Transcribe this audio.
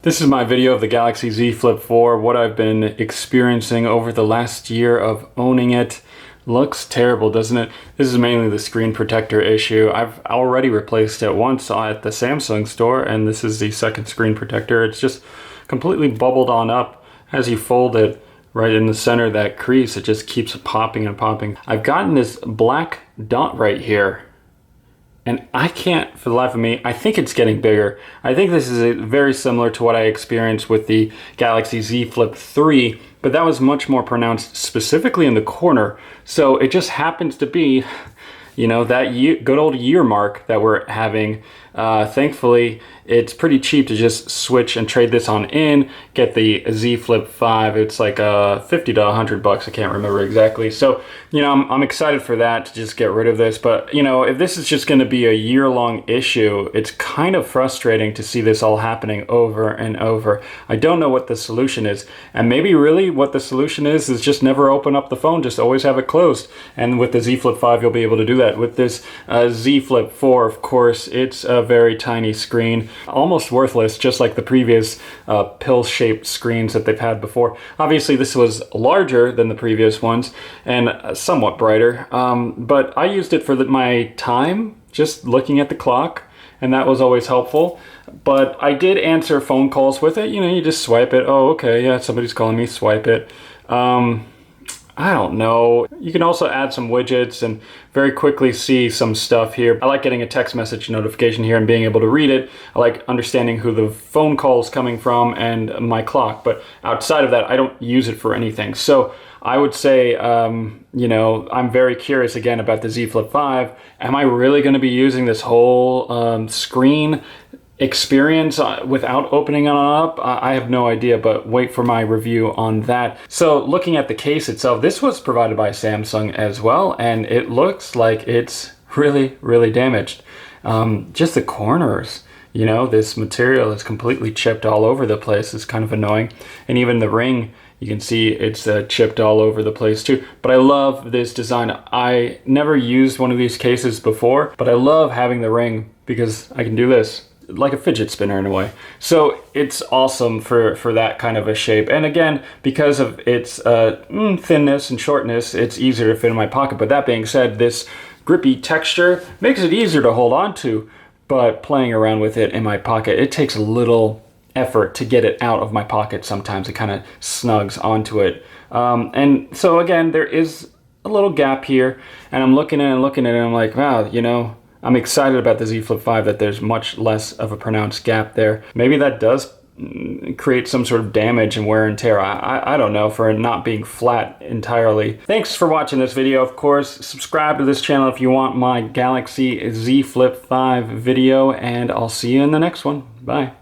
This is my video of the Galaxy Z Flip 4, what I've been experiencing over the last year of owning it. Looks terrible, doesn't it? This is mainly the screen protector issue. I've already replaced it once at the Samsung store, and this is the second screen protector. It's just completely bubbled on up as you fold it right in the center of that crease. It just keeps popping and popping. I've gotten this black dot right here, and I can't, for the life of me, I think it's getting bigger. I think this is very similar to what I experienced with the Galaxy Z Flip 3, but that was much more pronounced specifically in the corner. So it just happens to be, you know, that good old year mark that we're having. Thankfully, it's pretty cheap to just switch and trade this on in, get the Z Flip 5. It's like 50 to 100 bucks, I can't remember exactly. So, you know, I'm excited for that, to just get rid of this. But, you know, if this is just going to be a year-long issue, it's kind of frustrating to see this all happening over and over. I don't know what the solution is. And maybe really what the solution is just never open up the phone, just always have it closed. And with the Z Flip 5, you'll be able to do that. With this Z Flip 4, of course, it's a very tiny screen, almost worthless, just like the previous pill-shaped screens that they've had before. Obviously, this was larger than the previous ones and somewhat brighter, but I used it for my time, just looking at the clock, and that was always helpful. But I did answer phone calls with it. You know, you just swipe it. Oh, okay, yeah, somebody's calling me, swipe it. I don't know. You can also add some widgets and very quickly see some stuff here. I like getting a text message notification here and being able to read it. I like understanding who the phone call is coming from and my clock. But outside of that, I don't use it for anything. So I would say, you know, I'm very curious again about the Z Flip 5. Am I really going to be using this whole screen experience without opening it up? I have no idea, but wait for my review on that. So looking at the case itself, this was provided by Samsung as well, and it looks like it's really damaged. Just the corners, you know, this material is completely chipped all over the place. It's kind of annoying. And even the ring, you can see it's chipped all over the place too. But I love this design. I never used one of these cases before, but I love having the ring because I can do this like a fidget spinner in a way. So it's awesome for that kind of a shape. And again, because of its thinness and shortness, it's easier to fit in my pocket. But that being said, this grippy texture makes it easier to hold on to. But playing around with it in my pocket, it takes a little effort to get it out of my pocket sometimes. It kind of snugs onto it. And so again, there is a little gap here. And I'm looking at it and I'm like, wow, you know, I'm excited about the Z Flip 5 that there's much less of a pronounced gap there. Maybe that does create some sort of damage and wear and tear. I don't know, for it not being flat entirely. Thanks for watching this video, of course. Subscribe to this channel if you want my Galaxy Z Flip 5 video, and I'll see you in the next one. Bye.